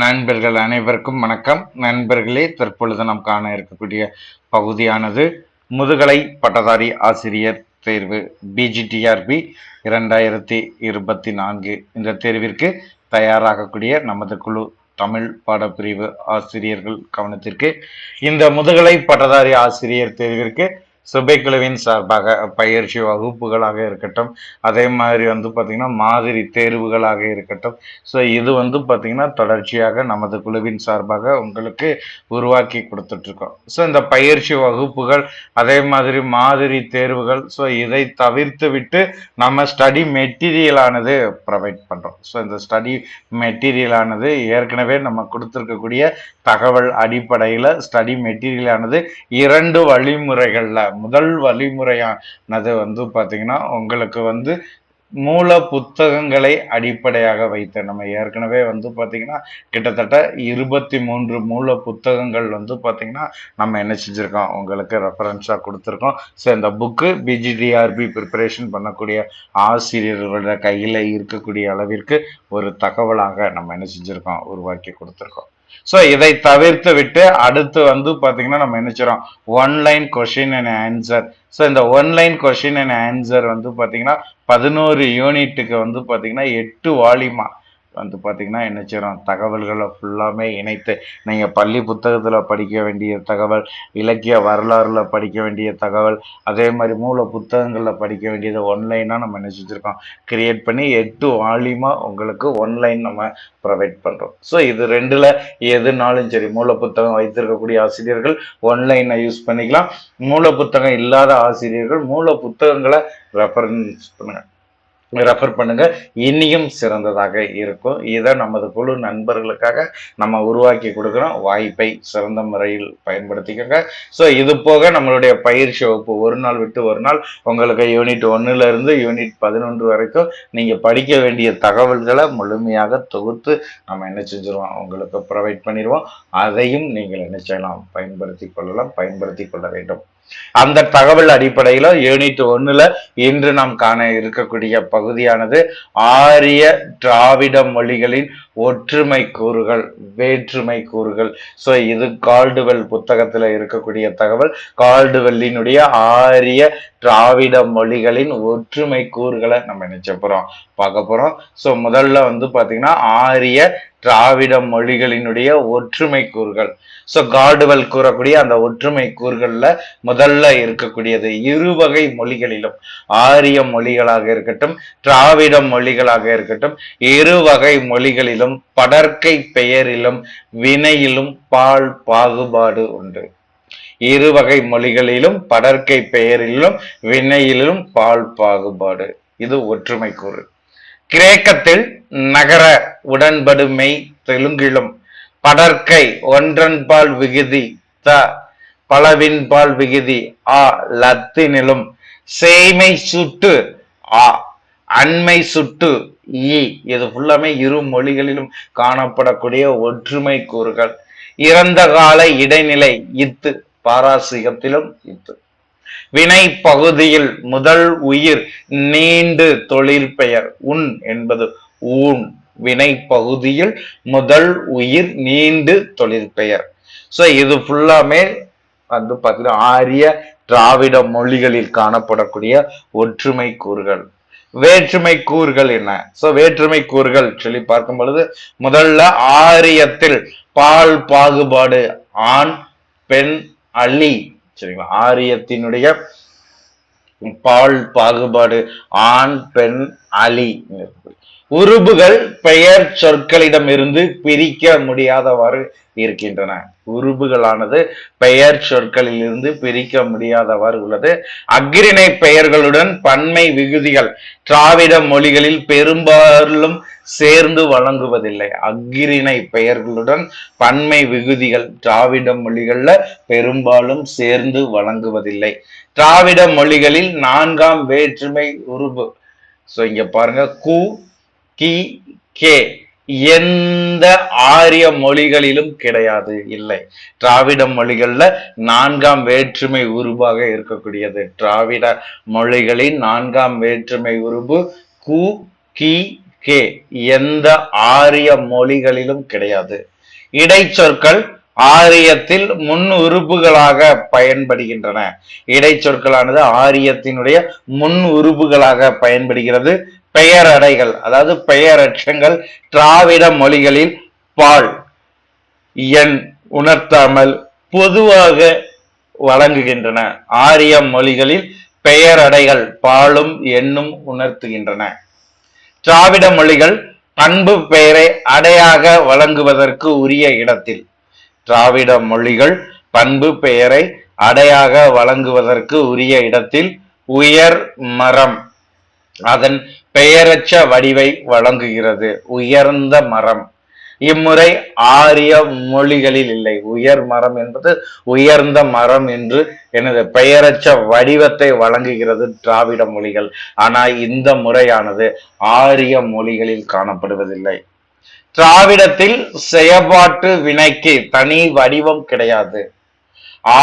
நண்பர்கள் அனைவருக்கும் வணக்கம். நண்பர்களே, தற்பொழுது நாம் காண இருக்கக்கூடிய பகுதியானது முதுகலை பட்டதாரி ஆசிரியர் தேர்வு பிஜிடிஆர்பி 2024 இந்த தேர்விற்கு தயாராகக்கூடிய நமது குழு தமிழ் பாடப்பிரிவு ஆசிரியர்கள் கவனத்திற்கு, இந்த முதுகலை பட்டதாரி ஆசிரியர் தேர்விற்கு சுபைக்குழுவின் சார்பாக பயிற்சி வகுப்புகளாக இருக்கட்டும், அதே மாதிரி பார்த்தீங்கன்னா மாதிரி தேர்வுகளாக இருக்கட்டும். ஸோ இது பார்த்தீங்கன்னா தொடர்ச்சியாக நமது குழுவின் சார்பாக உங்களுக்கு உருவாக்கி கொடுத்துட்ருக்கோம். ஸோ இந்த பயிற்சி வகுப்புகள், அதே மாதிரி தேர்வுகள், ஸோ இதை தவிர்த்து விட்டு நம்ம ஸ்டடி மெட்டீரியலானது ப்ரொவைட் பண்ணுறோம். ஸோ இந்த ஸ்டடி மெட்டீரியலானது ஏற்கனவே நம்ம கொடுத்துருக்கக்கூடிய தகவல் அடிப்படையில் ஸ்டடி மெட்டீரியலானது 2 வழிமுறைகளில், முதல் வழிமுறையானது பார்த்தீங்கன்னா உங்களுக்கு மூல புத்தகங்களை அடிப்படையாக வைத்து நம்ம ஏற்கனவே பார்த்தீங்கன்னா கிட்டத்தட்ட 23 மூல புத்தகங்கள் பார்த்தீங்கன்னா நம்ம என்ன செஞ்சுருக்கோம், உங்களுக்கு ரெஃபரன்ஸாக கொடுத்துருக்கோம். ஸோ இந்த புக்கு பிஜிடிஆர்பி ப்ரிப்பரேஷன் பண்ணக்கூடிய ஆசிரியர்களோட கையில் இருக்கக்கூடிய அளவிற்கு ஒரு தகவலாக நம்ம என்ன செஞ்சுருக்கோம், உருவாக்கி கொடுத்துருக்கோம். ஸோ இதை தவிர்த்து விட்டு அடுத்து பார்த்தீங்கன்னா நம்ம என்ன செய்றோம், online question and answer. So இந்த ஒன்லைன் கொஷின் அண்ட் ஆன்சர் பார்த்தீங்கன்னா 11 யூனிட்டுக்கு பார்த்தீங்கன்னா 8 வால்யூமா பார்த்தீங்கன்னா என்ன செய்றோம், தகவல்களை ஃபுல்லாமே இணைத்து நீங்கள் பள்ளி புத்தகத்தில் படிக்க வேண்டிய தகவல், இலக்கிய வரலாறுல படிக்க வேண்டிய தகவல், அதே மாதிரி மூல புத்தகங்களில் படிக்க வேண்டியது ஒன்லைனாக நம்ம என்ன செஞ்சுருக்கோம், கிரியேட் பண்ணி 8 வால்யூமாக உங்களுக்கு ஒன்லைன் நம்ம ப்ரொவைட் பண்ணுறோம். ஸோ இது ரெண்டில் எதுனாலும் சரி, மூல புத்தகம் வைத்திருக்கக்கூடிய ஆசிரியர்கள் ஒன்லைனை யூஸ் பண்ணிக்கலாம். மூல புத்தகம் இல்லாத ஆசிரியர்கள் மூல புத்தகங்களை ரெஃபர் பண்ணுங்க, இனியும் சிறந்ததாக இருக்கும். இதை நமது குழு நண்பர்களுக்காக நம்ம உருவாக்கி கொடுக்குறோம். வாய்ப்பை சிறந்த முறையில் பயன்படுத்திக்கோங்க. ஸோ இது போக நம்மளுடைய பயிற்சி வகுப்பு ஒரு நாள் விட்டு ஒரு நாள் உங்களுக்கு யூனிட் 1ல இருந்து யூனிட் 11 வரைக்கும் நீங்கள் படிக்க வேண்டிய தகவல்களை முழுமையாக தொகுத்து நம்ம என்ன செஞ்சிருவோம், உங்களுக்கு ப்ரொவைட் பண்ணிடுவோம். அதையும் நீங்கள் என்ன செய்யலாம், பயன்படுத்தி கொள்ள வேண்டும். அந்த தகவல் அடிப்படையில் யூனிட் 1ல இன்று நாம் காண இருக்கக்கூடிய பகுதியானது ஆரிய திராவிட மொழிகளின் ஒற்றுமை கூறுகள், வேற்றுமை கூறுகள். ஸோ இது கால்டுவெல் புத்தகத்தில் இருக்கக்கூடிய தகவல். கால்டுவெல்லினுடைய ஆரிய திராவிட மொழிகளின் ஒற்றுமை கூறுகளை நம்ம நினைச்ச போறோம், பார்க்க போறோம். ஸோ முதல்ல பார்த்தீங்கன்னா ஆரிய திராவிட மொழிகளினுடைய ஒற்றுமை கூறுகள். ஸோ கால்டுவெல் கூறக்கூடிய அந்த ஒற்றுமை கூறுகள்ல முதல்ல இருக்கக்கூடியது இருவகை மொழிகளிலும், ஆரிய மொழிகளாக இருக்கட்டும், திராவிட மொழிகளாக இருக்கட்டும், இருவகை மொழிகளிலும் படர்க்கை பெயரிலும் வினையிலும் பால் பாகுபாடு உண்டு. இருவகை மொழிகளிலும் படர்க்கை பெயரிலும் வினையிலும் பால் பாகுபாடு, இது ஒற்றுமை கூறு. கிரேக்கத்தில் நகர உடன்படுமை, தெலுங்கிலும் படர்க்கை ஒன்றன்பால் விகுதி த, பலவின்பால் விகுதி ஆ, லத்தீனிலும் சேய்மை சுட்டு ஆ, அண்மை சுட்டு இ, இது ஃபுல்லாமே இரு மொழிகளிலும் காணப்படக்கூடிய ஒற்றுமை கூறுகள். இறந்த கால இடைநிலை இத்து, பாராசீகத்திலும் இத்து. வினை பகுதியில் முதல் உயிர் நீண்டு தொழிற்பெயர் உன் என்பது ஊன். வினை பகுதியில் முதல் உயிர் நீண்டு தொழிற்பெயர். ஸோ இது ஃபுல்லாமே பார்த்தீங்கன்னா ஆரிய திராவிட மொழிகளில் காணப்படக்கூடிய ஒற்றுமை கூறுகள். வேற்றுமை கூறுகள் என்ன? ஸோ வேற்றுமை கூறுகள் சொல்லி பார்க்கும் பொழுது முதல்ல ஆரியத்தில் பால் பாகுபாடு, ஆண் பெண் அலி, சரிங்களா, ஆரியத்தினுடைய பால் பாகுபாடு ஆண் பெண் அலி. உருபுகள் பெயர் சொற்களிடமிருந்து பிரிக்க முடியாதவாறு இருக்கின்றன. உருபுகளானது பெயர் சொற்களில் இருந்து பிரிக்க முடியாதவாறு உள்ளது. அஃறிணை பெயர்களுடன் பன்மை விகுதிகள் திராவிட மொழிகளில் பெரும்பாலும் சேர்ந்து வழங்குவதில்லை. அஃறிணை பெயர்களுடன் பன்மை விகுதிகள் திராவிட மொழிகள்ல பெரும்பாலும் சேர்ந்து வழங்குவதில்லை. திராவிட மொழிகளில் 4ஆம் வேற்றுமை உருபு. ஸோ இங்க பாருங்க, கு கி கே எந்த ஆரிய மொழிகளிலும் கிடையாது, இல்லை. திராவிட மொழிகள்ல 4ஆம் வேற்றுமை உருபாக இருக்கக்கூடியது. திராவிட மொழிகளின் 4ஆம் வேற்றுமை உருபு கு கி கே எந்த ஆரிய மொழிகளிலும் கிடையாது. இடைச்சொற்கள் ஆரியத்தில் முன் உறுப்புகளாக பயன்படுகின்றன. இடைச்சொற்களானது ஆரியத்தினுடைய முன் உறுப்புகளாக பயன்படுகிறது. பெயரடைகள் அதாவது பெயரட்சங்கள் திராவிட மொழிகளில் பால் எண் உணர்த்தாமல் பொதுவாக வழங்குகின்றன. ஆரிய மொழிகளில் பெயரடைகள் பாலும் எண்ணும் உணர்த்துகின்றன. திராவிட மொழிகள் பண்பு பெயரை அடையாக வழங்குவதற்கு உரிய இடத்தில். திராவிட மொழிகள் பண்பு பெயரை அடையாக வழங்குவதற்கு உரிய இடத்தில் உயர் மரம் அதன் பெயரச்ச வடிவை வழங்குகிறது. உயர்ந்த மரம் இம்முறை ஆரிய மொழிகளில் இல்லை. உயர் மரம் என்பது உயர்ந்த மரம் என்று எனது பெயரச்ச வடிவத்தை வழங்குகிறது திராவிட மொழிகள். ஆனால் இந்த முறையானது ஆரிய மொழிகளில் காணப்படுவதில்லை. திராவிடத்தில் செயற்பாட்டு வினைக்கு தனி வடிவம் கிடையாது.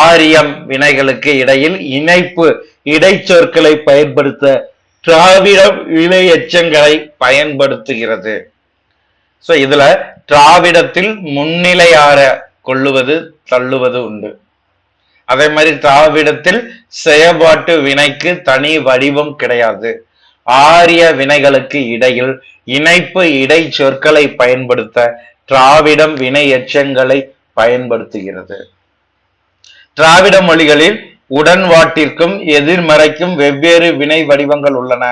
ஆரியம் வினைகளுக்கு இடையில் இணைப்பு இடைச்சொற்களை பயன்படுத்த திராவிடம் வினை எச்சங்களை பயன்படுத்துகிறது. சோ இதுல திராவிடத்தில் முன்னிலையார கொள்ளுவது தள்ளுவது உண்டு. அதே மாதிரி திராவிடத்தில் செயற்பாட்டு வினைக்கு தனி வடிவம் கிடையாது. ஆரிய வினைகளுக்கு இடையில் இணைப்பு இடை சொற்களை பயன்படுத்த திராவிடம் வினை எச்சங்களை பயன்படுத்துகிறது. திராவிட மொழிகளில் உடன்பாட்டிற்கும் எதிர்மறைக்கும் வெவ்வேறு வினை வடிவங்கள் உள்ளன.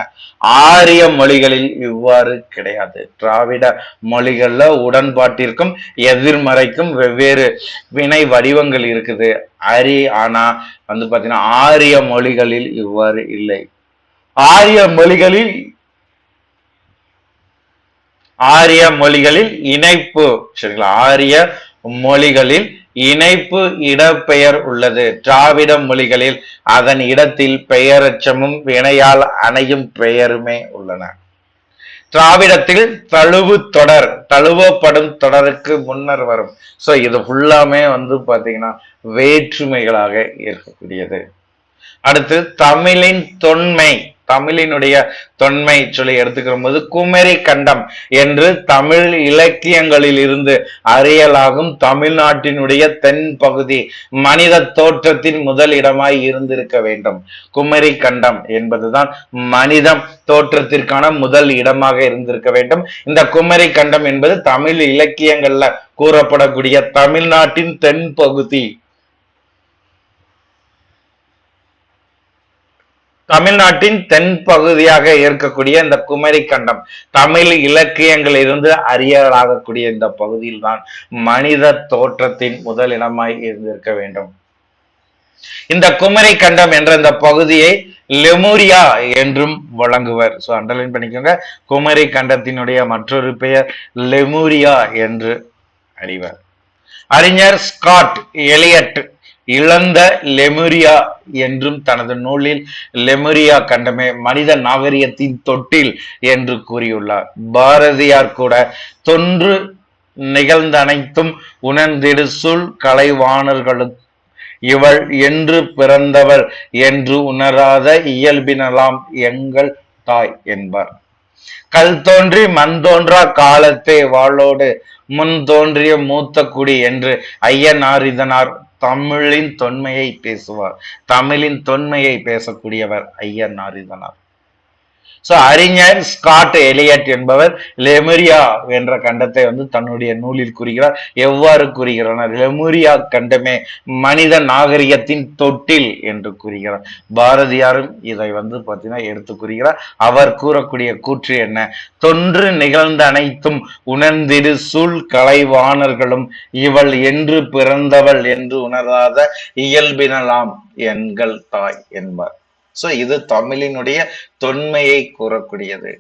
ஆரிய மொழிகளில் இவ்வாறு கிடையாது. திராவிட மொழிகள்ல உடன்பாட்டிற்கும் எதிர்மறைக்கும் வெவ்வேறு வினை வடிவங்கள் இருக்குது. ஆனா பாத்தீங்கன்னா ஆரிய மொழிகளில் இவ்வாறு இல்லை. ஆரிய மொழிகளில் இணைப்பு சரிங்களா. ஆரிய மொழிகளில் இணைப்பு இடப்பெயர் உள்ளது. திராவிட மொழிகளில் அதன் இடத்தில் பெயரச்சமும் வினையால் அணையும் பெயருமே உள்ளன. திராவிடத்தில் தழுவு தொடர் தழுவப்படும் தொடருக்கு முன்னர் வரும். சோ இது ஃபுல்லாமே பாத்தீங்கன்னா வேற்றுமைகளாக இருக்கக்கூடியது. அடுத்து தமிழின் தொன்மை. தமிழினுடைய தொன்மை சொல்லி எடுத்துக்கிற போது குமரி கண்டம் என்று தமிழ் இலக்கியங்களில் இருந்து அறியலாகும் தமிழ்நாட்டினுடைய தென் பகுதி மனித தோற்றத்தின் முதல் இடமாய் இருந்திருக்க வேண்டும். குமரி கண்டம் என்பதுதான் மனிதம் தோற்றத்திற்கான முதல் இடமாக இருந்திருக்க வேண்டும். இந்த குமரி கண்டம் என்பது தமிழ் இலக்கியங்கள்ல கூறப்படக்கூடிய தமிழ்நாட்டின் தென் பகுதி. தமிழ்நாட்டின் தென் பகுதியாக இருக்கக்கூடிய இந்த குமரி கண்டம் தமிழ் இலக்கியங்களில் இருந்து அறியலாகக்கூடிய இந்த பகுதியில் தான் மனித தோற்றத்தின் முதல் இடமாய் இருந்திருக்க வேண்டும். இந்த குமரி கண்டம் என்ற இந்த பகுதியை லெமூரியா என்றும் வழங்குவர். சோ அண்டர்லைன் பண்ணிக்கோங்க. குமரி கண்டத்தினுடைய மற்றொரு பெயர் லெமூரியா என்று அறிவர். அறிஞர் ஸ்காட் எலியட் இழந்த லெமுரியா என்றும் தனது நூலில் லெமுரியா கண்டமே மனித நாகரிகத்தின் தொட்டில் என்று கூறியுள்ளார். பாரதியார் கூட தொன்று நிகழ்ந்த அனைத்தும் உணர்ந்திடு சூழ் கலைவாணர்களுக்கு இவள் என்று பிறந்தவள் என்று உணராத இயல்பினலாம் எங்கள் தாய் என்பார். கல் தோன்றி மண் தோன்றா காலத்தே வாளோடு முன் தோன்றிய மூத்த குடி என்று ஐயனாரிதனார் தமிழின் தொன்மையை பேசுவார். தமிழின் தொன்மையை பேசக்கூடியவர் ஐயனாரிதனார். சோ அறிஞர் ஸ்காட் எலியட் என்பவர் லெமுரியா என்ற கண்டத்தை தன்னுடைய நூலில் கூறுகிறார். எவ்வாறு கூறுகிறார்? லெமுரியா கண்டமே மனித நாகரிகத்தின் தொட்டில் என்று கூறுகிறார். பாரதியாரும் இதை பாத்தீங்கன்னா எடுத்து கூறுகிறார். அவர் கூறக்கூடிய கூற்று என்ன? தொன்று நிகழ்ந்த அனைத்தும் உணர்ந்திடு சூழ் கலைவாணர்களும் இவள் என்று பிறந்தவள் என்று உணராத இயல்பினலாம் எங்கள் தாய் என்பார். சோ இது தமிழினுடைய தொன்மையை கூறக்கூடியது.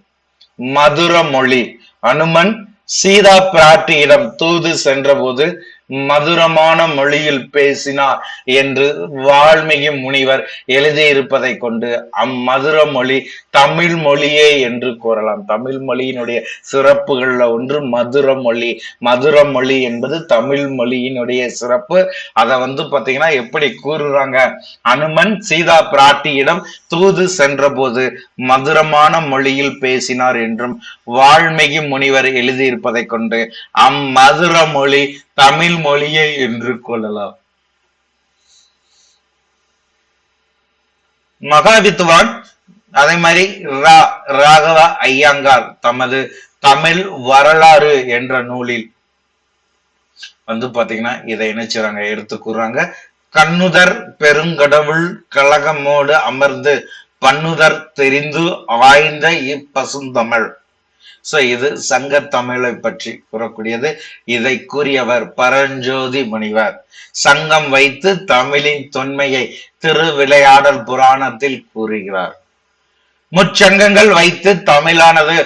மதுர மொழி. அனுமன் சீதா பிராட்டியிடம் தூது சென்ற போது மதுரமான மொழியில் பேசினார் என்று வால்மீகி முனிவர் எழுதியிருப்பதை கொண்டு அம்மதுர மொழி தமிழ் மொழியே என்று கூறலாம். தமிழ் மொழியினுடைய சிறப்புகள்ல ஒன்று மதுர மொழி. மதுர மொழி என்பது தமிழ் மொழியினுடைய சிறப்பு. அதை பாத்தீங்கன்னா எப்படி கூறுறாங்க, அனுமன் சீதா பிராட்டியிடம் தூது சென்ற போது மதுரமான மொழியில் பேசினார் என்றும் வால்மீகி முனிவர் எழுதியிருப்பதை கொண்டு அம்மதுர மொழி தமிழ் மொழியே என்று கொள்ளலாம். மகாவித்வான் அதே மாதிரி ராகவ ஐயங்கார் தமது தமிழ் வரலாறு என்ற நூலில் பாத்தீங்கன்னா இதை இணைச்சுறாங்க, எடுத்து கூறுறாங்க. கண்ணுதர் பெருங்கடவுள் கழகமோடு அமர்ந்து பண்ணுதர் தெரிந்து ஆய்ந்த இப்பசுந்தமிழ். சோ இது சங்க தமிழை பற்றி கூறக்கூடியது. இதை கூறியவர் பரஞ்சோதி முனிவர். சங்கம் வைத்து தமிழின் தொன்மையை திருவிளையாடல் புராணத்தில் கூறுகிறார். முச்சங்கங்கள் வைத்து தமிழானது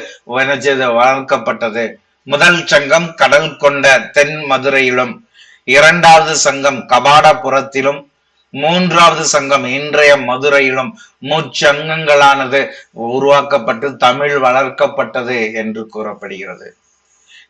வளர்க்கப்பட்டது. முதல் சங்கம் கடல் கொண்ட தென் மதுரையிலும், இரண்டாவது சங்கம் கபாடபுரத்திலும், மூன்றாவது சங்கம் இன்றைய மதுரையிலும் முச்சங்கங்களானது உருவாக்கப்பட்டு தமிழ் வளர்க்கப்பட்டது என்று கூறப்படுகிறது.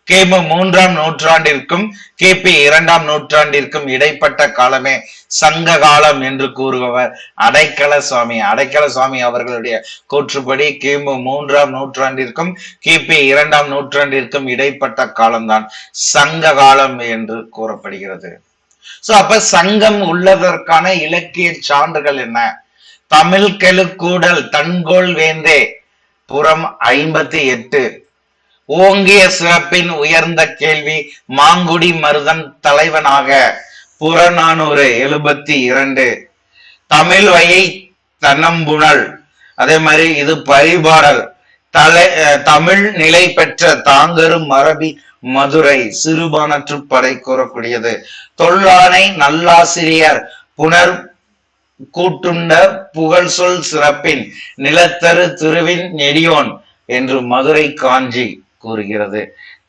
கிமு 3ஆம் நூற்றாண்டிற்கும் கிபி 2ஆம் நூற்றாண்டிற்கும் இடைப்பட்ட காலமே சங்க காலம் என்று கூறுபவர் அடைக்கல சுவாமி. அடைக்கல சுவாமி அவர்களுடைய கூற்றுப்படி கிமு 3ஆம் நூற்றாண்டிற்கும் கிபி 2ஆம் நூற்றாண்டிற்கும் இடைப்பட்ட காலம்தான் சங்க காலம் என்று கூறப்படுகிறது. சோ அப்ப சங்கம் உள்ளதற்கான இலக்கிய சான்றுகள் என்ன? தமிழ் கெழுக்கூடல் தன்கோல் வேந்தே புறம் 58, ஓங்கிய சிறப்பின் உயர்ந்த கேள்வி மாங்குடி மருதன் தலைவனாக புறநானூறு 72, தமிழ் வையை தன்னம்புணல், அதே மாதிரி இது பரிபாடல், தமிழ் நிலை பெற்ற தாங்கரு மரபி மதுரை சிறுபானற்று படை கூறக்கூடியது. தொல்லானை நல்லாசிரியர் புனர் கூட்டுண்ட புகழ் சொல் சிறப்பின் நிலத்தரு திருவின் நெடியோன் என்று மதுரை காஞ்சி கூறுகிறது.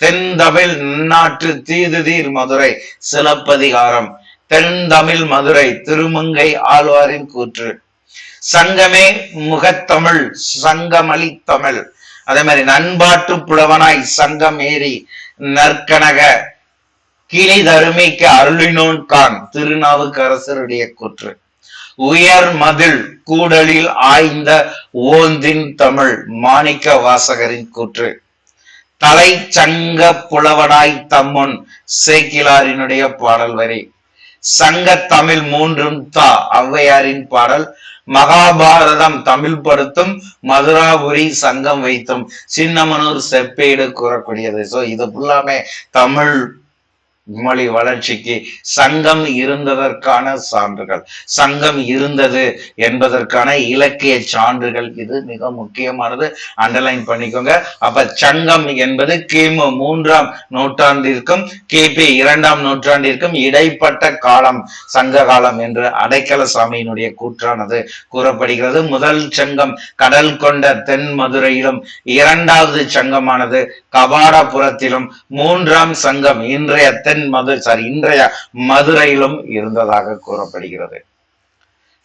தென் தமிழ் நன்னாற்று தீதுதீர் மதுரை சிலப்பதிகாரம், தென் தமிழ் மதுரை திருமங்கை ஆழ்வாரின் கூற்று. சங்கமே முகத்தமிழ் சங்கமளி தமிழ், அதே மாதிரி நண்பாட்டு புலவனாய் சங்கம் ஏறி நற்கனக கிளி தருமைக்கு அருளினோன் கான் திருநாவுக்கரசருடைய கூற்று. உயர் மதில் கூடலில் ஆய்ந்த ஓந்தின் தமிழ் மாணிக்க வாசகரின் கூற்று. தலை சங்க புலவனாய் தம்முன் சேக்கிலாரினுடைய பாடல் வரி. சங்க தமிழ் மூன்றும் தா ஔவையாரின் பாடல். மகாபாரதம் தமிழ் படுத்தும் மதுராபுரி சங்கம் வைத்தும் சின்னமனூர் செப்பேடு கூறக்கூடியது. சோ இது ஃபுல்லாமே தமிழ் மொழி வளர்ச்சிக்கு சங்கம் இருந்ததற்கான சான்றுகள், சங்கம் இருந்தது என்பதற்கான இலக்கிய சான்றுகள். இது மிக முக்கியமானது, அண்டர்லைன் பண்ணிக்கோங்க. அப்ப சங்கம் என்பது கிமு 3ஆம் நூற்றாண்டிற்கும் கிபி 2ஆம் நூற்றாண்டிற்கும் இடைப்பட்ட காலம் சங்க காலம் என்று அடைக்கல சாமியினுடைய கூற்றானது கூறப்படுகிறது. முதல் சங்கம் கடல் கொண்ட தென் மதுரையிலும், இரண்டாவது சங்கமானது கபாடபுரத்திலும், 3ஆம் சங்கம் இன்றைய இன்றைய மதுரையிலும் இருந்ததாக கூறப்படுகிறது.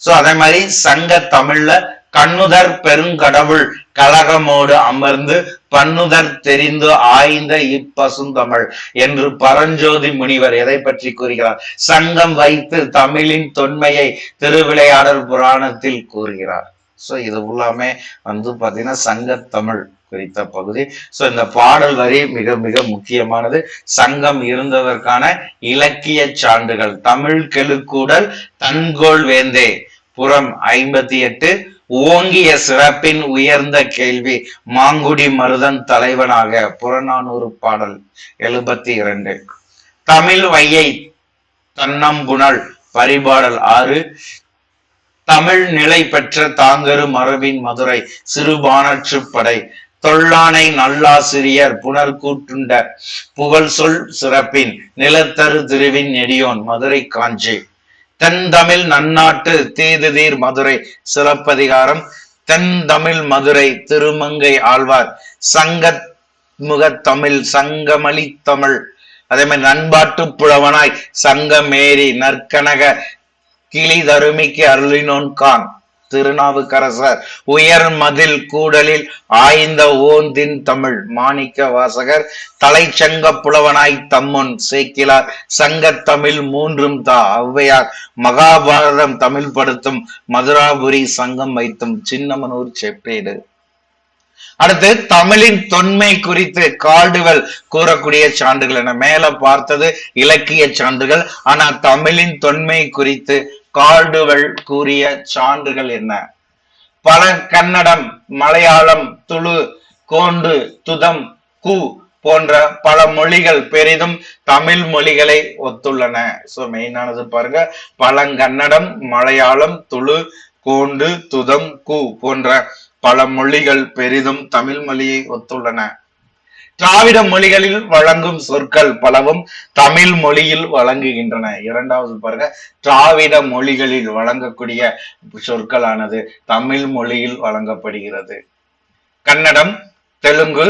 சோ அதே மாதிரி சங்க தமிழ்ல கண்ணுதர் பெருங்கடவுள் கழகமோடு அமர்ந்து பண்ணுதர் தெரிந்து ஆய்ந்த இப்பசுந்தமிழ் என்று பரஞ்சோதி முனிவர் எதை பற்றி கூறுகிறார்? சங்கம் வைத்து தமிழின் தொன்மையை திருவிளையாடல் புராணத்தில் கூறுகிறார். சோ இது எல்லாமே பாத்தீங்கன்னா சங்க தமிழ் குறித்த பகுதி. சோ இந்த பாடல் வரி மிக மிக முக்கியமானது. சங்கம் இருந்ததற்கான இலக்கிய சான்றுகள். தமிழ் கெழுக்கூடல் தன்கோல் வேந்தே புறம் 58, ஓங்கிய சிறப்பின் உயர்ந்த கேள்வி மாங்குடி மருதன் தலைவனாக புறநானூறு பாடல் 72, தமிழ் வையை தன்னம்புணல் பரிபாடல் 6, தமிழ் நிலை பெற்ற தாங்கரு மரபின் மதுரை சிறுபானற்று படை, தொல்லானை நல்லாசிரியர் புனர் கூட்டுண்ட புகழ் சொல் சிறப்பின் நிலத்தரு திருவின் நெடியோன் மதுரை காஞ்சி, தென் தமிழ் நன்னாட்டு தீதுதீர் மதுரை சிலப்பதிகாரம், தென் தமிழ் மதுரை திருமங்கை ஆழ்வார், சங்க முகத்தமிழ் சங்கமளி தமிழ் அதே மாதிரி நண்பாட்டு புலவனாய் சங்கமேரி நற்கனக கிளி தருமிக்கு அருளினோன் கான் திருநாவுக்கரசர் உயர் மதில் கூடலில் ஆய்ந்த ஓந்தின் தமிழ் மாணிக்க வாசகர் தலைச்சங்க புலவனாய் தம்முன் சேக்கிலார் சங்கத் தமிழ் மூன்றும் தா ஔவையார் மகாபாரதம் தமிழ் படுத்தும் மதுராபுரி சங்கம் வைத்தும் சின்னமனூர் செப்பேடு. அடுத்து தமிழின் தொன்மை குறித்து கால்டுவெல் கூறக்கூடிய சான்றுகள் என மேல பார்த்தது இலக்கிய சான்றுகள். ஆனா தமிழின் தொன்மை குறித்து கால்டுவெல் கூறிய சான்றுகள் என்ன? பல கன்னடம், மலையாளம், துளு, கோண்டு, துதம், கு போன்ற பல மொழிகள் பெரிதும் தமிழ் மொழிகளை ஒத்துள்ளன. சோ மெயினானது பாருங்க, பழங்கன்னடம், மலையாளம், துளு, கோண்டு, துதம், கு போன்ற பல மொழிகள் பெரிதும் தமிழ் மொழியை ஒத்துள்ளன. திராவிட மொழிகளில் வழங்கும் சொற்கள் பலவும் தமிழ் மொழியில் வழங்குகின்றன. இரண்டாவது பாருங்க, திராவிட மொழிகளில் வழங்கக்கூடிய சொற்களானது தமிழ் மொழியில் வழங்கப்படுகிறது. கன்னடம், தெலுங்கு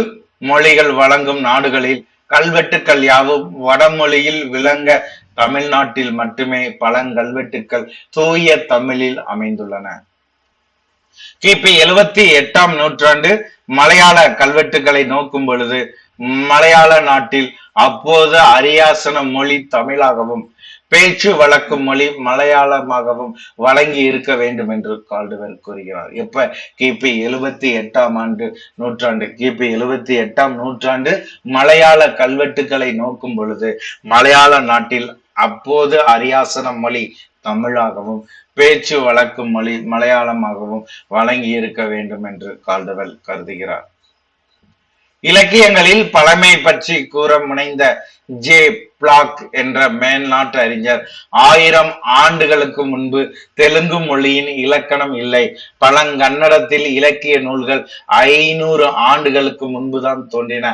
மொழிகள் வழங்கும் நாடுகளில் கல்வெட்டுக்கள் யாவும் வடமொழியில் விளங்க தமிழ்நாட்டில் மட்டுமே பழங்கல்வெட்டுக்கள் தூய தமிழில் அமைந்துள்ளன. கிபி 78ஆம் நூற்றாண்டு மலையாள கல்வெட்டுக்களை நோக்கும் பொழுது மலையாள நாட்டில் அப்போது அரியாசன மொழி தமிழாகவும் பேச்சு வழக்கு மொழி மலையாளமாகவும் வழங்கி இருக்க வேண்டும் என்று கால்டுவெல் கூறுகிறார். எப்ப? கிபி 78ஆம் நூற்றாண்டு. கிபி 78ஆம் நூற்றாண்டு மலையாள கல்வெட்டுக்களை நோக்கும் பொழுது மலையாள நாட்டில் அப்போது அரியாசன மொழி தமிழாகவும் பேச்சு வழக்கு மொழி மலையாளமாகவும் வழங்கி இருக்க வேண்டும் என்று கால்டுவெல் கருதுகிறார். இலக்கியங்களில் பழமை பற்றி கூற முனைந்த ஜே பிளாக் என்ற மேல்நாட்டு அறிஞர் 1000 ஆண்டுகளுக்கு முன்பு தெலுங்கு மொழியின் இலக்கணம் இல்லை, பழங்கன்னடத்தில் இலக்கிய நூல்கள் 500 ஆண்டுகளுக்கு முன்புதான் தோன்றின,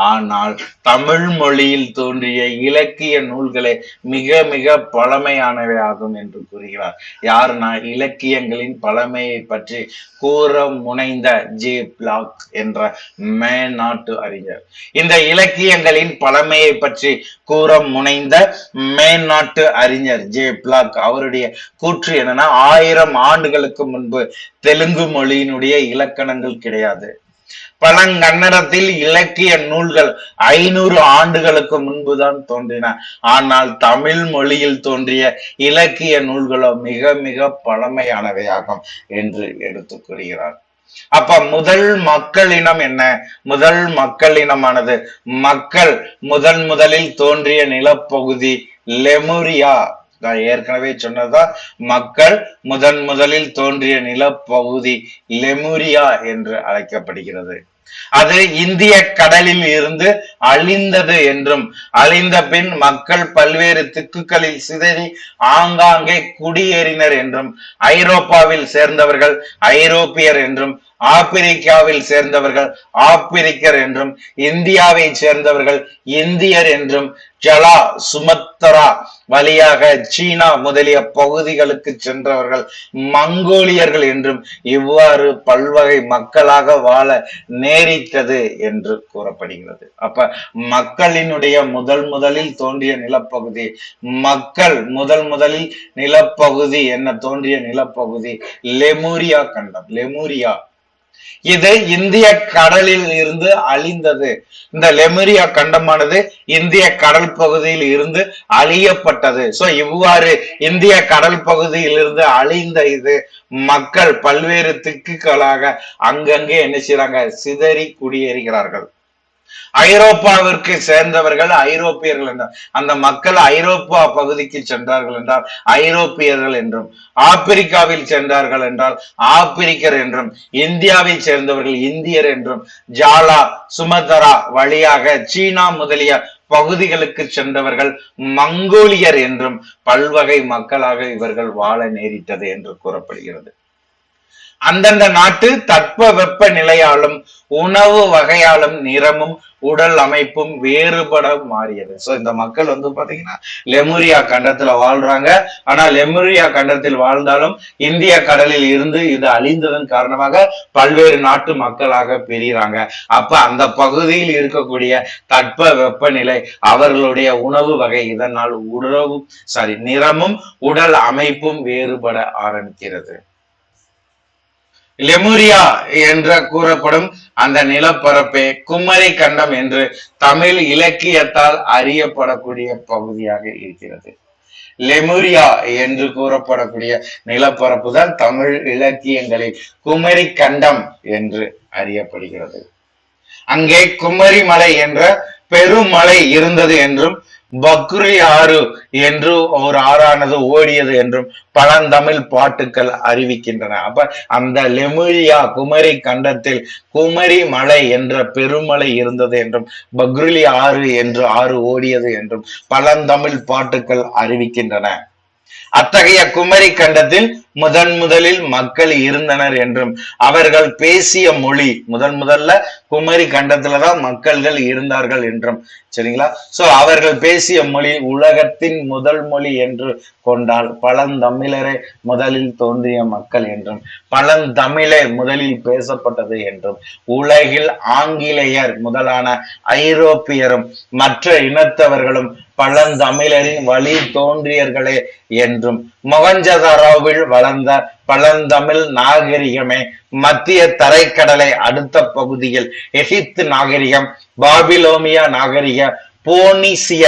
ஆனால் தமிழ் மொழியில் தோன்றிய இலக்கிய நூல்களே மிக மிக பழமையானவை ஆகும் என்று கூறுகிறார். யாருன்னா இலக்கியங்களின் பழமையை பற்றி கூற முனைந்த ஜே பிளாக் என்ற மேல்நாட்டு அறிஞர். இந்த இலக்கியங்களின் பழமையை பற்றி கூற முனைந்த மேல்நாட்டு அறிஞர் ஜே பிளாக் அவருடைய கூற்று என்னன்னா, 1000 ஆண்டுகளுக்கு முன்பு தெலுங்கு மொழியினுடைய இலக்கணங்கள் கிடையாது, பழங்கன்னடத்தில் இலக்கிய நூல்கள் 500 ஆண்டுகளுக்கு முன்புதான் தோன்றின, ஆனால் தமிழ் மொழியில் தோன்றிய இலக்கிய நூல்களோ மிக மிக பழமையானவையாகும் என்று எடுத்து கூறுகிறார். அப்ப முதல் மக்கள் இனம் என்ன? முதல் மக்கள் இனமானது மக்கள் முதலில் தோன்றிய நிலப்பகுதி லெமுரியா. நான் ஏற்கனவே சொன்னதா, மக்கள் முதலில் தோன்றிய நிலப்பகுதி லெமுரியா என்று அழைக்கப்படுகிறது. அது இந்திய கடலில் இருந்து அழிந்தது என்றும், அழிந்த பின் மக்கள் பல்வேறு திக்குகளில் சிதறி ஆங்காங்கே குடியேறினர் என்றும், ஐரோப்பாவில் சேர்ந்தவர்கள் ஐரோப்பியர் என்றும், ஆப்பிரிக்காவில் சேர்ந்தவர்கள் ஆப்பிரிக்கர் என்றும், இந்தியாவை சேர்ந்தவர்கள் இந்தியர் என்றும், ஜலா சுமத்ரா வழியாக சீனா முதலிய பகுதிகளுக்கு சென்றவர்கள் மங்கோலியர்கள் என்றும், இவ்வாறு பல்வகை மக்களாக வாழ நேரிட்டது என்று கூறப்படுகிறது. அப்ப மக்களினுடைய முதலில் தோன்றிய நிலப்பகுதி, மக்கள் முதலில் நிலப்பகுதி என்ன தோன்றிய நிலப்பகுதி லெமுரியா கண்டம், லெமுரியா. இது இந்திய கடலில் இருந்து அழிந்தது. இந்த லெமுரியா கண்டமானது இந்திய கடல் பகுதியில் இருந்து அழியப்பட்டது. சோ இவ்வாறு இந்திய கடல் பகுதியில் இருந்து அழிந்த இது மக்கள் பல்வேறு திக்குகளாக அங்கங்கே என்ன செய்றாங்க, சிதறி குடியேறுகிறார்கள். ஐரோப்பாவிற்கு சேர்ந்தவர்கள் ஐரோப்பியர்கள் என்றார், அந்த மக்கள் ஐரோப்பா பகுதிக்கு சென்றார்கள் என்றால் ஐரோப்பியர்கள் என்றும், ஆப்பிரிக்காவில் சென்றார்கள் என்றால் ஆப்பிரிக்கர் என்றும், இந்தியாவை சேர்ந்தவர்கள் இந்தியர் என்றும், ஜாலா சுமத்ரா வழியாக சீனா முதலிய பகுதிகளுக்கு சென்றவர்கள் மங்கோலியர் என்றும் பல்வகை மக்களாக இவர்கள் வாழ நேரிட்டது என்று கூறப்படுகிறது. அந்தந்த நாட்டு தட்ப வெப்ப நிலையாலும் உணவு வகையாலும் நிறமும் உடல் அமைப்பும் வேறுபட மாறியது. சோ இந்த மக்கள் பாத்தீங்கன்னா லெமுரியா கண்டத்துல வாழ்றாங்க. ஆனா லெமுரியா கண்டத்தில் வாழ்ந்தாலும் இந்திய கடலில் இருந்து இது அழிந்ததன் காரணமாக பல்வேறு நாட்டு மக்களாக பிரிகிறாங்க. அப்ப அந்த பகுதியில் இருக்கக்கூடிய தட்ப வெப்பநிலை, அவர்களுடைய உணவு வகை, இதனால் நிறமும் உடல் அமைப்பும் வேறுபட ஆரம்பிக்கிறது. லெமுரியா என்ற கூறப்படும் அந்த நிலப்பரப்பே குமரி கண்டம் என்று தமிழ் இலக்கியத்தால் அறியப்படக்கூடிய பகுதியாக இருக்கிறது. லெமுரியா என்று கூறப்படக்கூடிய நிலப்பரப்பு தான் தமிழ் இலக்கியங்களில் குமரி கண்டம் என்று அறியப்படுகிறது. அங்கே குமரி மலை என்ற பெருமலை இருந்தது என்றும் பக்ரி ஆறு என்று ஒரு ஆறானது ஓடியது என்றும் பழந்தமிழ் பாட்டுக்கள் அறிவிக்கின்றன. அப்ப அந்த லெமுரியா குமரி கண்டத்தில் குமரி மலை என்ற பெருமலை இருந்தது என்றும் பக்ரி ஆறு என்று ஆறு ஓடியது என்றும் பழந்தமிழ் பாட்டுக்கள் அறிவிக்கின்றன. அத்தகைய குமரி கண்டத்தில் முதலில் மக்கள் இருந்தனர் என்றும் அவர்கள் பேசிய மொழி முதல்ல குமரி கண்டத்துலதான் மக்கள்கள் இருந்தார்கள் என்றும், சரிங்களா? சோ அவர்கள் பேசிய மொழி உலகத்தின் முதல் மொழி என்று கொண்டால் பழந்தமிழரே முதலில் தோன்றிய மக்கள் என்றும், பழந்தமிழே முதலில் பேசப்பட்டது என்றும், உலகில் ஆங்கிலேயர் முதலான ஐரோப்பியரும் மற்ற இனத்தவர்களும் பழந்தமிழரின் வழி தோன்றியர்களே என்றும், மொகஞ்சதாரோவில் வளர்ந்த பழந்தமிழ் நாகரிகமே மத்திய தரைக்கடலை அடுத்த பகுதியில் எகிப்து நாகரிகம், பாபிலோனியா நாகரிக, போனிசிய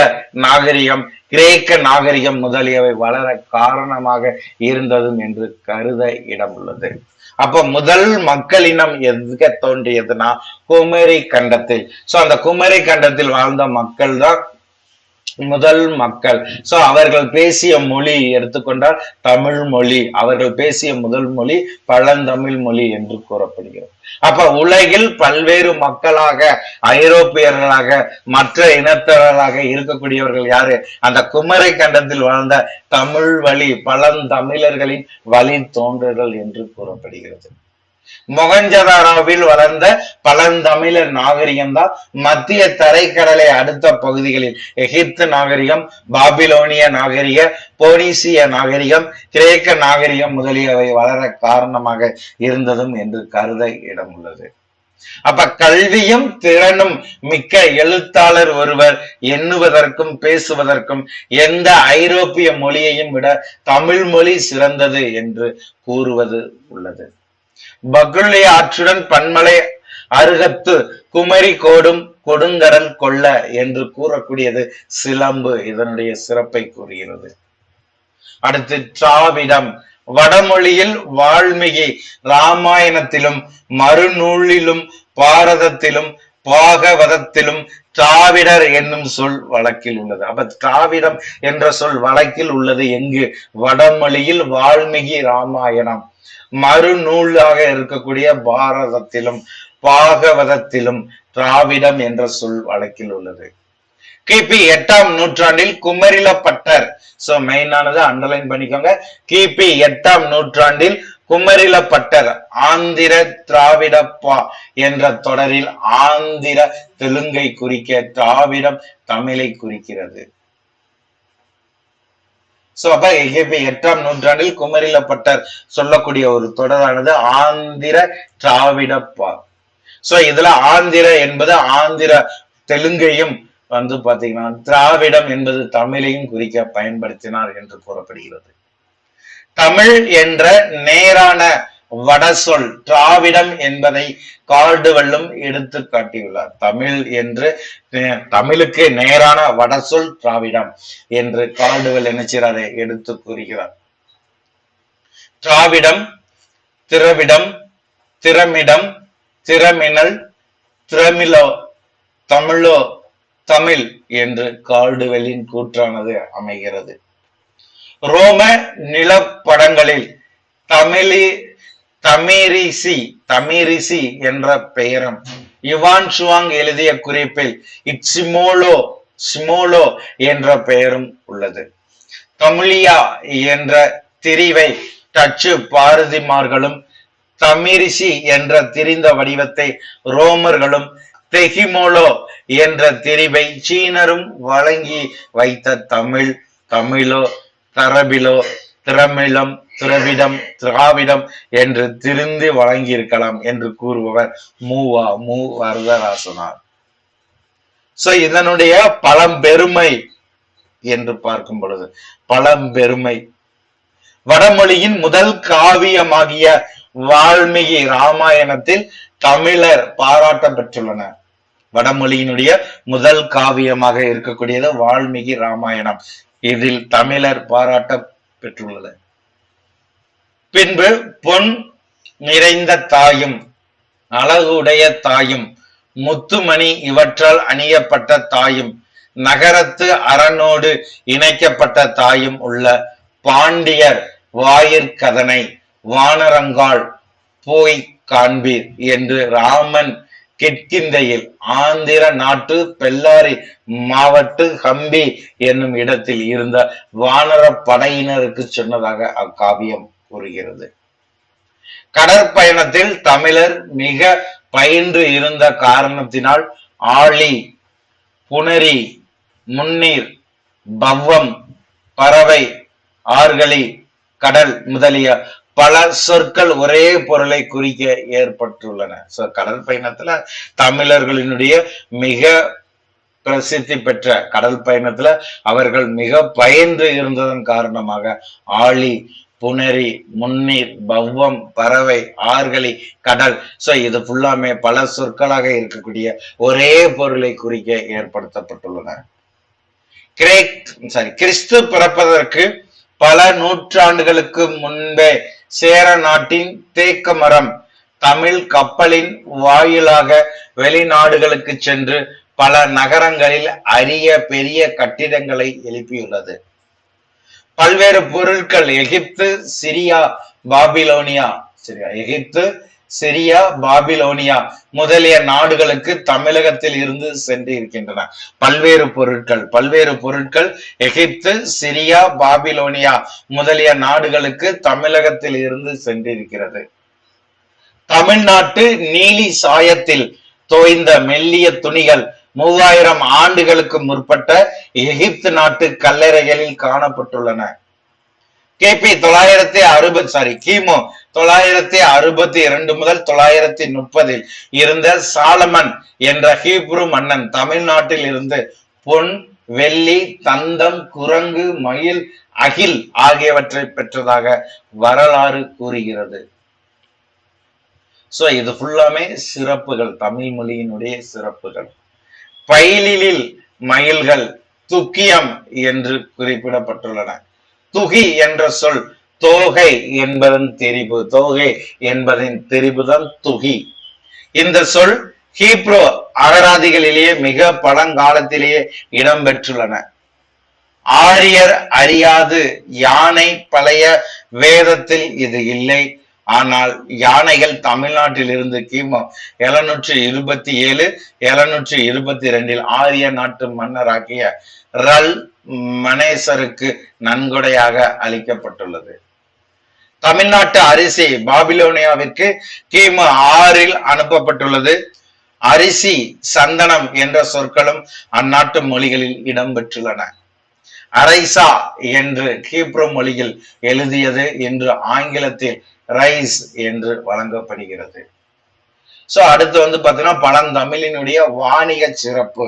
நாகரிகம், கிரேக்க நாகரிகம் முதலியவை வளர காரணமாக இருந்ததும் என்று கருத இடம் உள்ளது. அப்ப முதல் மக்களினம் எதுக்க தோன்றியதுன்னா குமரி கண்டத்தில். சோ அந்த குமரி கண்டத்தில் வாழ்ந்த மக்கள் தான் முதல் மக்கள். சோ அவர்கள் பேசிய மொழி எடுத்துக்கொண்டால் தமிழ் மொழி. அவர்கள் பேசிய முதல் மொழி பழந்தமிழ் மொழி என்று கூறப்படுகிறது. அப்ப உலகில் பல்வேறு மக்களாக, ஐரோப்பியர்களாக, மற்ற இனத்தவர்களாக இருக்கக்கூடியவர்கள் யாரு? அந்த குமரி கண்டத்தில் வாழ்ந்த தமிழ் வழி பழந்தமிழர்களின் வழி தோன்றர்கள் என்று கூறப்படுகிறது. மொகஞ்சதாரோவில் வளர்ந்த பழந்தமிழர் நாகரிகம் தான் மத்திய தரைக்கடலை அடுத்த பகுதிகளில் எகிப்து நாகரிகம், பாபிலோனிய நாகரிக, போனிசிய நாகரிகம், கிரேக்க நாகரிகம் முதலியவை வளர காரணமாக இருந்ததும் என்று கருத இடம் உள்ளது. அப்ப கல்வியும் திறனும் மிக்க எழுத்தாளர் ஒருவர் எண்ணுவதற்கும் பேசுவதற்கும் எந்த ஐரோப்பிய மொழியையும் விட தமிழ் மொழி சிறந்தது என்று கூறுவது உள்ளது. பகுளி ஆற்றுடன் பன்மலை அருகத்து குமரி கோடும் கொடுங்கடல் கொள்ள என்று கூறக்கூடியது சிலம்பு இதனுடைய சிறப்பை கூறுகிறது. அடுத்து திராவிடம். வடமொழியில் வால்மீகி ராமாயணத்திலும் மறுநூலிலும் பாரதத்திலும் பாகவதத்திலும் திராவிடர் என்னும் சொல் வழக்கில் உள்ளது. அப்ப திராவிடம் என்ற சொல் வழக்கில் உள்ளது எங்கு? வடமொழியில் வால்மீகி ராமாயணம், மறுநூலாக இருக்கக்கூடிய பாரதத்திலும் பாகவதத்திலும் திராவிடம் என்ற சொல் வழக்கில் உள்ளது. கிபி 8ஆம் நூற்றாண்டில் குமரிலப்பட்டர், சோ மெயினானது அண்டர்லைன் பண்ணிக்கோங்க. கிபி 8ஆம் நூற்றாண்டில் குமரிலப்பட்டர் ஆந்திர திராவிடப்பா என்ற தொடரில் ஆந்திர தெலுங்கை குறிக்க, திராவிடம் தமிழை குறிக்கிறது. சோ அப்ப கிபி 8ஆம் நூற்றாண்டில் குமரிலப்பட்டர் சொல்லக்கூடிய ஒரு தொடரானது ஆந்திர திராவிடப்பா. சோ இதுல ஆந்திர என்பது ஆந்திர தெலுங்கையும் பாத்தீங்கன்னா திராவிடம் என்பது தமிழையும் குறிக்க பயன்படுத்தினார் என்று கூறப்படுகிறது. தமிழ் என்ற நேரான வட சொல் திராவிடம் என்பதை கால்டுவெல்லும் எடுத்து காட்டியுள்ளார். தமிழ் என்று தமிழுக்கு நேரான வட சொல் திராவிடம் என்று கால்டுவெல் நினைச்சாரை எடுத்து கூறுகிறார். திராவிடம், திரவிடம், திறமிடம், திறமினல், திரமிழோ, தமிழோ, தமிழ் என்று கால்டுவெல்லின் கூற்றானது அமைகிறது. ரோம நிலப்படங்களில் தமிரிசி என்ற பெயரும், இவான் சுவாங் எழுதிய குறிப்பில் சிமோலோ என்ற பெயரும் உள்ளது. தமிழியா என்ற திரிவை டச்சு பாரதிமார்களும் தமிரிசி என்ற திரிந்த வடிவத்தை ரோமர்களும், தெஹிமோலோ என்ற திரிபை சீனரும் வழங்கி வைத்த தமிழ், தமிழோ, தரபிலோ, திரமிழம், திரவிடம், திராவிடம் என்று திரிந்து வழங்கியிருக்கலாம் என்று கூறுபவர் மு வரதராசனார். சோ இதனுடைய பழம்பெருமை என்று பார்க்கும் பொழுது, பழம்பெருமை வடமொழியின் முதல் காவியமாகிய வால்மீகி ராமாயணத்தில் தமிழர் பாராட்ட பெற்றுள்ளனர். வடமொழியினுடைய முதல் காவியமாக இருக்கக்கூடியது வால்மீகி ராமாயணம். இதில் தமிழர் பாராட்ட பெற்றுள்ளனர். பின்பு பொன் நிறைந்த தாயும், அழகுடைய தாயும், முத்துமணி இவற்றால் அணியப்பட்ட தாயும், நகரத்து அரணோடு இணைக்கப்பட்ட தாயும் உள்ள பாண்டியர் வாயிற்கதனை வானரங்காள் போய் காண்பீர் என்று ராமன் கிட்கிந்தையில் ஆந்திர நாட்டு பெல்லாரி மாவட்டு ஹம்பி என்னும் இடத்தில் இருந்த வானர படையினருக்கு சொன்னதாக அக்காவியம் கூறுகிறது. கடற்பயணத்தில் தமிழர் மிக பயின்று இருந்த காரணத்தினால் ஆழி, புனரி, முன்னீர், பவ்வம், பறவை, ஆர்களி, கடல் முதலிய பல சொற்கள் ஒரே பொருளை குறிக்க ஏற்பட்டுள்ளன. கடல் பயணத்துல தமிழர்களினுடைய மிக பிரசித்தி பெற்ற கடல் பயணத்துல அவர்கள் மிக பயின்று இருந்ததன் காரணமாக ஆழி, புனரி, முன்னீர், பவ்வம், பறவை, ஆர்களி, கடல், இது ஃபுல்லாமே பல சொற்களாக இருக்கக்கூடிய ஒரே பொருளை குறிக்க ஏற்படுத்தப்பட்டுள்ளன. கிறிஸ்து பிறப்பதற்கு பல நூற்றாண்டுகளுக்கு முன்பே சேர நாட்டின் தேக்க மரம் தமிழ் கப்பலின் வாயிலாக வெளிநாடுகளுக்கு சென்று பல நகரங்களில் அரிய பெரிய கட்டிடங்களை எழுப்பியுள்ளது. பல்வேறு பொருட்கள் எகிப்து, சிரியா, பாபிலோனியா முதலிய நாடுகளுக்கு தமிழகத்தில் இருந்து சென்று இருக்கின்றன. பல்வேறு பொருட்கள் எகிப்து, சிரியா, பாபிலோனியா முதலிய நாடுகளுக்கு தமிழகத்தில் இருந்து சென்றிருக்கிறது. தமிழ்நாட்டு நீலி சாயத்தில் தோய்ந்த மெல்லிய துணிகள் 3000 ஆண்டுகளுக்கு முற்பட்ட எகிப்து நாட்டு கல்லறைகளில் காணப்பட்டுள்ளன. கிமு 962 முதல் 930 இருந்த சாலமன் என்ற ஹீப்ரு மன்னன் தமிழ்நாட்டில் இருந்து பொன், வெள்ளி, தந்தம், குரங்கு, மயில், அகில் ஆகியவற்றை பெற்றதாக வரலாறு கூறுகிறது. இது ஃபுல்லாமே சிறப்புகள், தமிழ் மொழியினுடைய சிறப்புகள். பயிலில் மயில்கள் துக்கியம் என்று குறிப்பிடப்பட்டுள்ளன. துகி என்ற சொல் தோகை என்பதன் தெரிவுதான் துகி. இந்த சொல் ஹீப்ரோ அகராதிகளிலேயே மிக பழங்காலத்திலேயே இடம்பெற்றுள்ளன. ஆரியர் அறியாது யானை பழைய வேதத்தில் இது இல்லை. ஆனால் யானைகள் தமிழ்நாட்டில் இருந்து கிமு 727 722 ஆரிய நாட்டு மன்னராகிய ரல் மனேசருக்கு நன்கொடையாக அளிக்கப்பட்டுள்ளது. தமிழ்நாட்டு அரிசி பாபிலோனியாவிற்கு கிமு 6 அனுப்பப்பட்டுள்ளது. அரிசி, சந்தனம் என்ற சொற்களும் அந்நாட்டு மொழிகளில் இடம்பெற்றுள்ளன. அரைசா என்று ஹீப்ரு மொழியில் எழுதியது என்று ஆங்கிலத்தில் ரைஸ் என்று வழங்கப்படுகிறது. அடுத்து பாத்தீங்கன்னா பழந்தமிழினுடைய வாணிக சிறப்பு.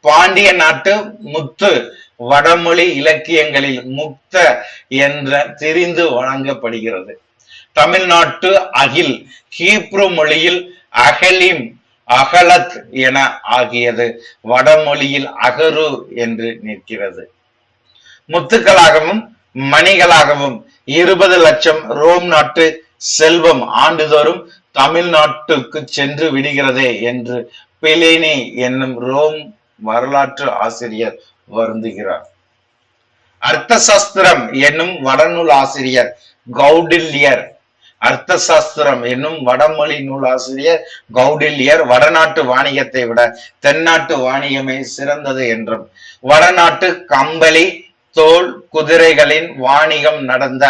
பாண்டிய நாட்டு முத்து வடமொழி இலக்கியங்களில் முக்த என்ற திரிந்து வழங்கப்படுகிறது. தமிழ்நாட்டு அகில் ஹீப்ரு மொழியில் அகலிம், அகலத் என ஆகியது வடமொழியில் அகரு என்று நிற்கிறது. முத்துக்களாகவும் மணிகளாகவும் 20 லட்சம் ரோம் நாட்டு செல்வம் ஆண்டுதோறும் தமிழ்நாட்டுக்கு சென்று விடுகிறதே என்று பிளினி என்னும் ரோம் வரலாற்று ஆசிரியர் வருந்துகிறார். அர்த்த சாஸ்திரம் என்னும் வடநூல் ஆசிரியர் கௌடில்யர் வடமொழி நூல் ஆசிரியர் கௌடில்யர் வடநாட்டு வாணிகத்தை விட தென்னாட்டு வாணிகமே சிறந்தது என்றும், வடநாட்டு கம்பளி, தோல், குதிரைகளின் வாணிகம் நடந்த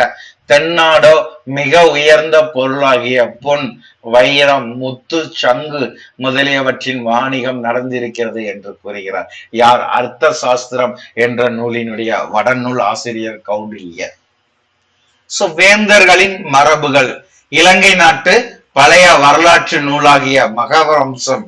தென்னாடோ மிக உயர்ந்த பொருளாகிய பொன், வைரம், முத்து, சங்கு முதலியவற்றின் வாணிகம் நடந்திருக்கிறது என்று கூறுகிறார். யார்? அர்த்த சாஸ்திரம் என்ற நூலினுடைய வடநூல் ஆசிரியர் கௌடில்யர். சோ வேந்தர்களின் மரபுகள். இலங்கை நாட்டு பழைய வரலாற்று நூலாகிய மகாவம்சம்,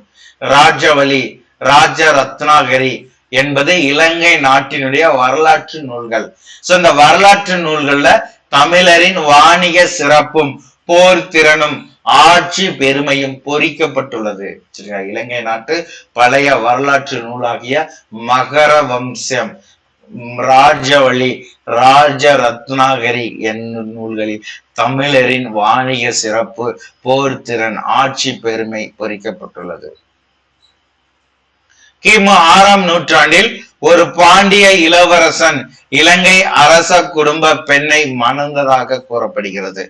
ராஜவலி, ராஜ ரத்னாகரி என்பது இலங்கை நாட்டினுடைய வரலாற்று நூல்கள். சோ இந்த வரலாற்று நூல்கள்ல தமிழரின் வாணிக சிறப்பும் போர் திறனும் ஆட்சி பெருமையும் பொறிக்கப்பட்டுள்ளது. சரியா? இலங்கை நாட்டு பழைய வரலாற்று நூலாகிய மகர வம்சம், ராஜவழி, ராஜ ரத்னாகரி என்னும் நூல்களில் தமிழரின் வாணிக சிறப்பு, போர் திறன், ஆட்சி பெருமை பொறிக்கப்பட்டுள்ளது. கிமு 6ஆம் நூற்றாண்டில் ஒரு பாண்டிய இளவரசன் இலங்கை அரச குடும்ப பெண்ணை மணந்ததாக கூறப்படுகிறது.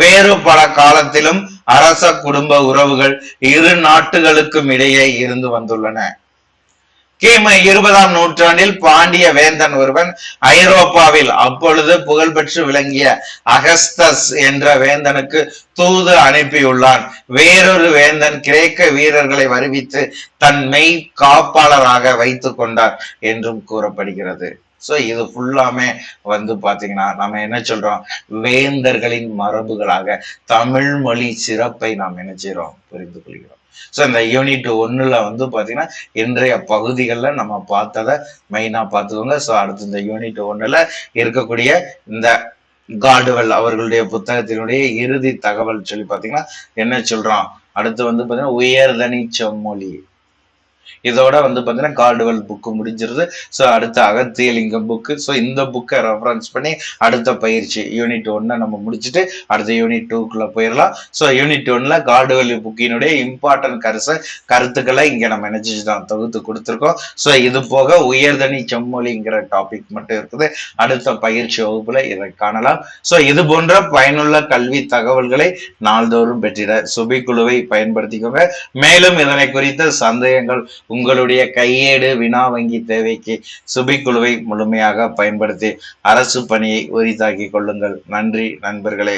வேறு பல காலத்திலும் அரச குடும்ப உறவுகள் இரு நாட்டுகளுக்கும் இடையே இருந்து வந்துள்ளன. கிமு 20ஆம் நூற்றாண்டில் பாண்டிய வேந்தன் ஒருவன் ஐரோப்பாவில் அப்பொழுது புகழ்பெற்று விளங்கிய அகஸ்தஸ் என்ற வேந்தனுக்கு தூது அனுப்பியுள்ளான். வேறொரு வேந்தன் கிரேக்க வீரர்களை வருவித்து தன் மெய் காப்பாளராக வைத்துக் கொண்டார் என்றும் கூறப்படுகிறது. சோ இது ஃபுல்லாமே பாத்தீங்கன்னா நம்ம என்ன சொல்றோம், வேந்தர்களின் மரபுகளாக தமிழ் மொழி சிறப்பை நாம் என்ன செய்யறோம், புரிந்து கொள்கிறோம். சோ இந்த யூனிட் 1ல பாத்தீங்கன்னா இன்றைய பகுதிகளில் நம்ம பார்த்ததை மெயினா பார்த்துக்கோங்க. சோ அடுத்து இந்த யூனிட் 1ல இருக்கக்கூடிய இந்த கார்டுவெல் அவர்களுடைய புத்தகத்தினுடைய இறுதி தகவல் சொல்லி பாத்தீங்கன்னா என்ன சொல்றோம், அடுத்து பாத்தீங்கன்னா உயர்தனி செம்மொழி, இதோட பாத்தீங்கன்னா கார்டுவெல் புக்கு முடிஞ்சிருது. ஸோ அடுத்த அகத்தியலிங்கம் புக்கு. ஸோ இந்த புக்கை ரெஃபரன்ஸ் பண்ணி அடுத்த பயிற்சி யூனிட் 1 நம்ம முடிச்சுட்டு அடுத்த யூனிட் 2க்குள்ள போயிடலாம். ஸோ யூனிட் 1ல கார்டுவெல் புக்கினுடைய இம்பார்ட்டன்ட் கருத்துக்களை இங்க நம்ம நினைச்சுதான் தொகுத்து கொடுத்துருக்கோம். ஸோ இது போக உயர்தனி செம்மொழிங்கிற டாபிக் மட்டும் இருக்குது. அடுத்த பயிற்சி வகுப்புல இதை காணலாம். ஸோ இது போன்ற பயனுள்ள கல்வி தகவல்களை நாள்தோறும் பெற்றிட சுபி குழுவை பயன்படுத்திக்கோங்க. மேலும் இதனை குறித்த சந்தேகங்கள் உங்களுடைய கையேடு வினா வங்கி தேவைக்கு சுபி குழுவை முழுமையாக பயன்படுத்தி அரசு பணியை உரித்தாக்கிக் கொள்ளுங்கள். நன்றி நண்பர்களே.